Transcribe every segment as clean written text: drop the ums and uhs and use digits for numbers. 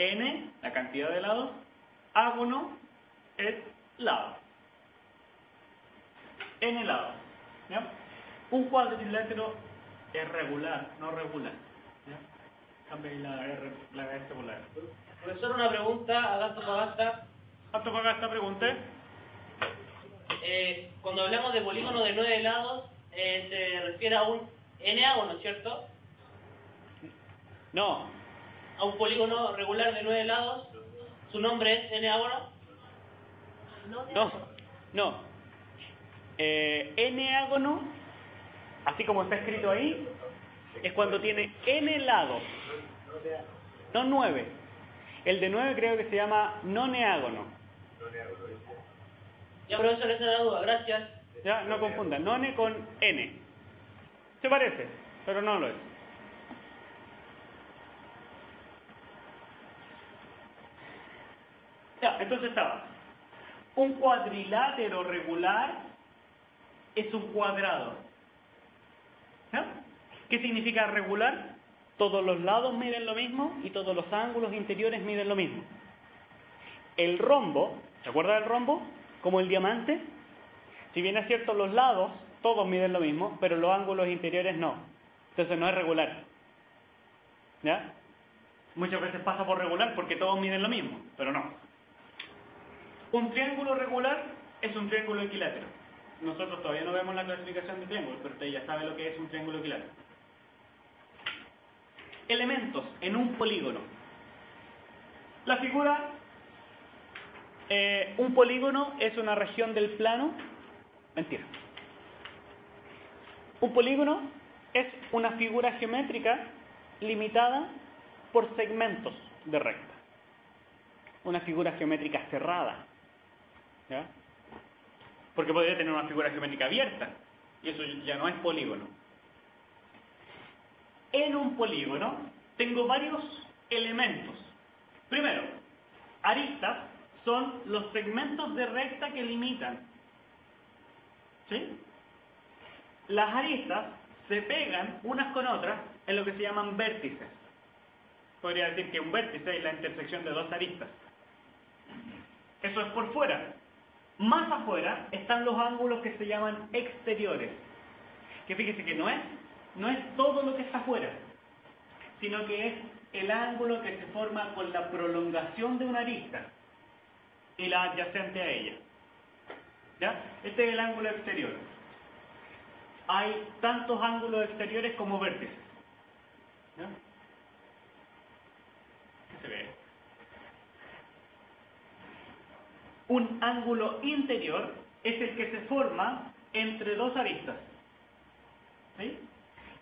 n, la cantidad de lados, ágono es lado. N lados. ¿Ya? Un cuadrilátero es regular, no regular. ¿Ya? Cambia la S por la R. Profesor, una pregunta a Antofagasta. Antofagasta, pregunté. Cuando hablamos de polígono de 9 lados, se refiere a un n-ágono, ¿cierto? No. A un polígono regular de 9 lados, ¿su nombre es n-ágono? No. N-ágono, así como está escrito ahí, es cuando tiene n lados, no 9. El de 9 creo que se llama noneágono. Ya, profesor, esa es la duda, gracias. Ya, no confundan, none con n. Se parece, pero no lo es. Ya, entonces estaba. Un cuadrilátero regular es un cuadrado. ¿Ya? ¿Qué significa regular? Todos los lados miden lo mismo y todos los ángulos interiores miden lo mismo. El rombo, ¿se acuerda del rombo? Como el diamante. Si bien es cierto, los lados todos miden lo mismo, pero los ángulos interiores no. Entonces no es regular. ¿Ya? Muchas veces pasa por regular porque todos miden lo mismo, pero no. Un triángulo regular es un triángulo equilátero. Nosotros todavía no vemos la clasificación de triángulos, pero usted ya sabe lo que es un triángulo equilátero. Elementos en un polígono. La figura, un polígono es una región del plano. Mentira. Un polígono es una figura geométrica limitada por segmentos de recta. Una figura geométrica cerrada. ¿Ya? Porque podría tener una figura geométrica abierta, y eso ya no es polígono. En un polígono tengo varios elementos. Primero, aristas son los segmentos de recta que limitan. ¿Sí? Las aristas se pegan unas con otras en lo que se llaman vértices. Podría decir que un vértice es la intersección de dos aristas. Eso es por fuera. Más afuera están los ángulos que se llaman exteriores. Que fíjese que no es todo lo que está afuera, sino que es el ángulo que se forma con la prolongación de una arista y la adyacente a ella. ¿Ya? Este es el ángulo exterior. Hay tantos ángulos exteriores como vértices. ¿Ya? ¿Qué se ve? Un ángulo interior es el que se forma entre dos aristas. ¿Sí?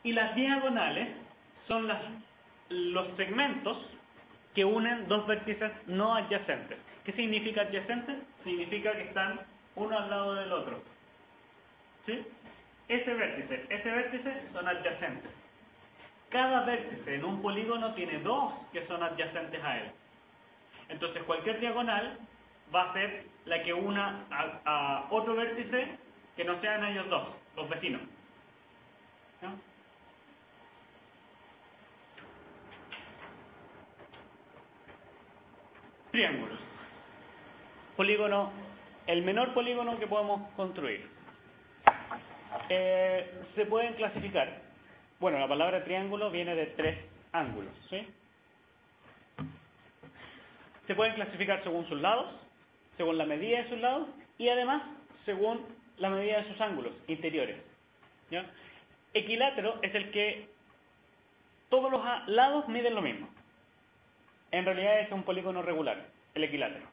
Y las diagonales son los segmentos que unen dos vértices no adyacentes. ¿Qué significa adyacente? Significa que están uno al lado del otro. ¿Sí? Ese vértice son adyacentes. Cada vértice en un polígono tiene dos que son adyacentes a él. Entonces cualquier diagonal va a ser la que una a otro vértice que no sean ellos dos, los vecinos. ¿No? Triángulos. Polígono, el menor polígono que podemos construir. Se pueden clasificar. Bueno, la palabra triángulo viene de tres ángulos, ¿sí? Se pueden clasificar según sus lados, según la medida de sus lados y además según la medida de sus ángulos interiores. ¿Ya? Equilátero es el que todos los lados miden lo mismo. En realidad es un polígono regular, el equilátero.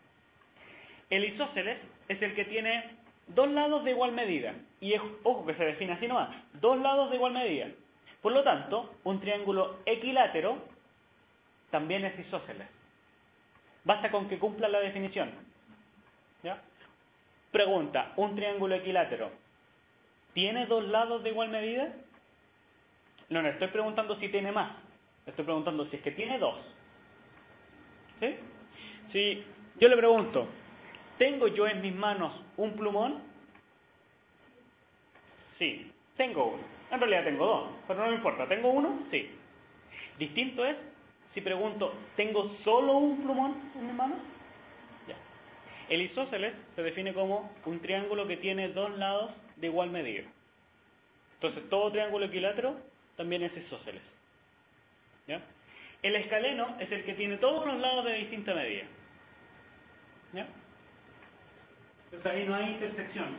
El isósceles es el que tiene dos lados de igual medida. Y es, ojo que se define así nomás, dos lados de igual medida. Por lo tanto, un triángulo equilátero también es isósceles. Basta con que cumpla la definición. ¿Ya? Pregunta, ¿un triángulo equilátero tiene dos lados de igual medida? No estoy preguntando si tiene más. Estoy preguntando si es que tiene dos. ¿Sí? Si yo le pregunto, ¿tengo yo en mis manos un plumón? Sí, tengo uno. En realidad tengo dos, pero no me importa. ¿Tengo uno? Sí. Distinto es Si pregunto, ¿tengo solo un plumón en mi mano? Ya. El isósceles se define como un triángulo que tiene dos lados de igual medida. Entonces, todo triángulo equilátero también es isósceles. ¿Ya? El escaleno es el que tiene todos los lados de distinta medida. ¿Ya? Entonces ahí no hay intersección.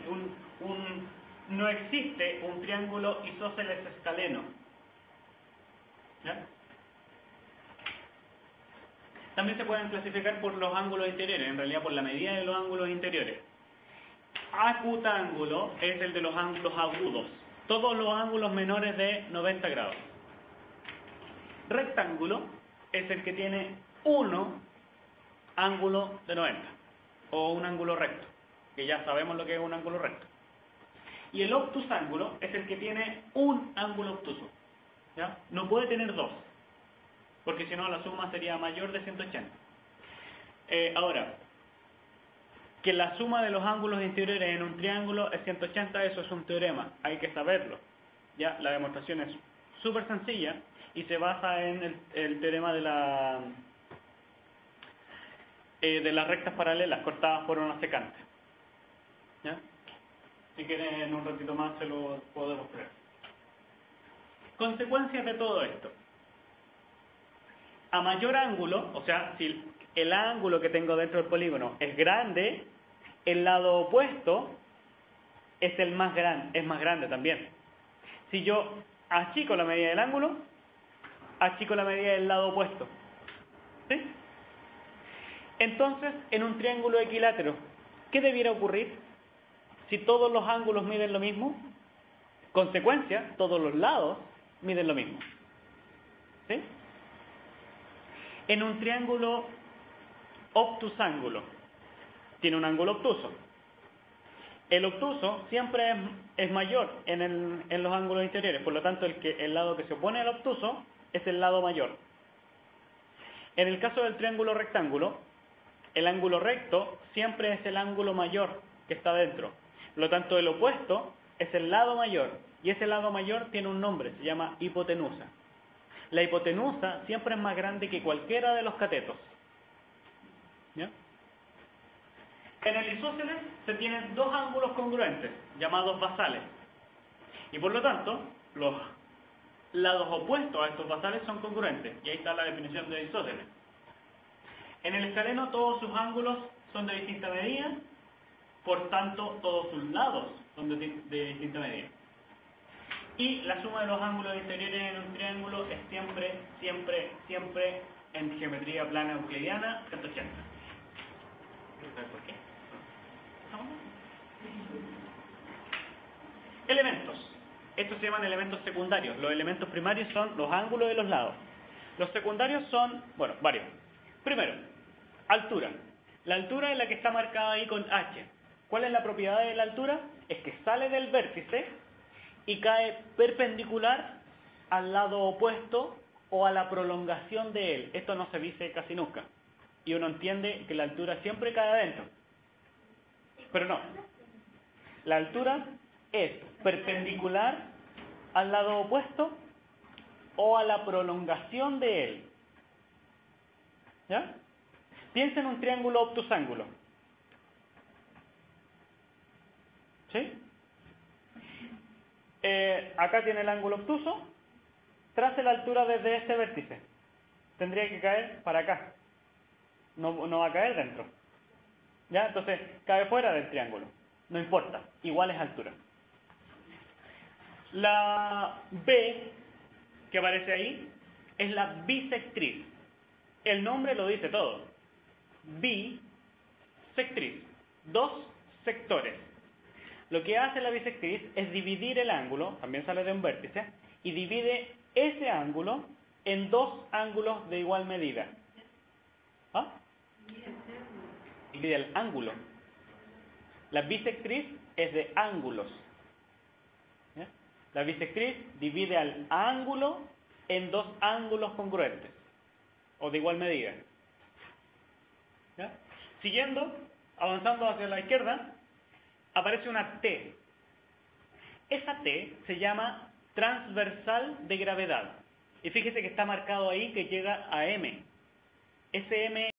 No existe un triángulo isósceles escaleno. ¿Ya? También se pueden clasificar por los ángulos interiores, en realidad por la medida de los ángulos interiores. Acutángulo es el de los ángulos agudos, todos los ángulos menores de 90 grados. Rectángulo es el que tiene uno ángulo de 90, o un ángulo recto, que ya sabemos lo que es un ángulo recto. Y el obtusángulo es el que tiene un ángulo obtuso. ¿Ya? No puede tener dos, porque si no la suma sería mayor de 180. Ahora, que la suma de los ángulos interiores en un triángulo es 180, eso es un teorema, hay que saberlo. ¿Ya? La demostración es súper sencilla y se basa en el teorema de las rectas paralelas cortadas por una secante. ¿Ya? Si quieren, en un ratito más se lo puedo demostrar. Consecuencias de todo esto. A mayor ángulo, o sea, si el ángulo que tengo dentro del polígono es grande, el lado opuesto es más grande también. Si yo achico la medida del ángulo, achico la medida del lado opuesto. ¿Sí? Entonces, en un triángulo equilátero, ¿qué debiera ocurrir si todos los ángulos miden lo mismo? Consecuencia, todos los lados miden lo mismo. ¿Sí? En un triángulo obtusángulo, tiene un ángulo obtuso. El obtuso siempre es mayor en los ángulos interiores, por lo tanto el lado que se opone al obtuso es el lado mayor. En el caso del triángulo rectángulo, el ángulo recto siempre es el ángulo mayor que está dentro. Por lo tanto, el opuesto es el lado mayor, y ese lado mayor tiene un nombre, se llama hipotenusa. La hipotenusa siempre es más grande que cualquiera de los catetos. ¿Ya? En el isósceles se tienen dos ángulos congruentes, llamados basales. Y por lo tanto, los lados opuestos a estos basales son congruentes. Y ahí está la definición de isósceles. En el escaleno todos sus ángulos son de distinta medida, por tanto todos sus lados son de distinta medida. Y la suma de los ángulos interiores en un triángulo es siempre en geometría plana euclidiana 180. ¿Sabes por qué? Elementos. Estos se llaman elementos secundarios. Los elementos primarios son los ángulos de los lados. Los secundarios son, bueno, varios. Primero, altura. La altura es la que está marcada ahí con H. ¿Cuál es la propiedad de la altura? Es que sale del vértice y cae perpendicular al lado opuesto o a la prolongación de él. Esto no se dice casi nunca. Y uno entiende que la altura siempre cae adentro. Pero no. La altura es perpendicular al lado opuesto o a la prolongación de él. ¿Ya? Piensa en un triángulo obtusángulo. ¿Sí? Acá tiene el ángulo obtuso. Trace la altura desde este vértice. Tendría que caer para acá. No va a caer dentro. ¿Ya? Entonces, cae fuera del triángulo. No importa. Igual es altura. La B que aparece ahí es la bisectriz. El nombre lo dice todo. Bisectriz. Dos sectores. Lo que hace la bisectriz es dividir el ángulo, también sale de un vértice, y divide ese ángulo en dos ángulos de igual medida. ¿Ah? Divide el ángulo. La bisectriz es de ángulos. ¿Ya? La bisectriz divide al ángulo en dos ángulos congruentes, o de igual medida. ¿Ya? Siguiendo, avanzando hacia la izquierda, aparece una T. Esa T se llama transversal de gravedad. Y fíjese que está marcado ahí que llega a M. Ese M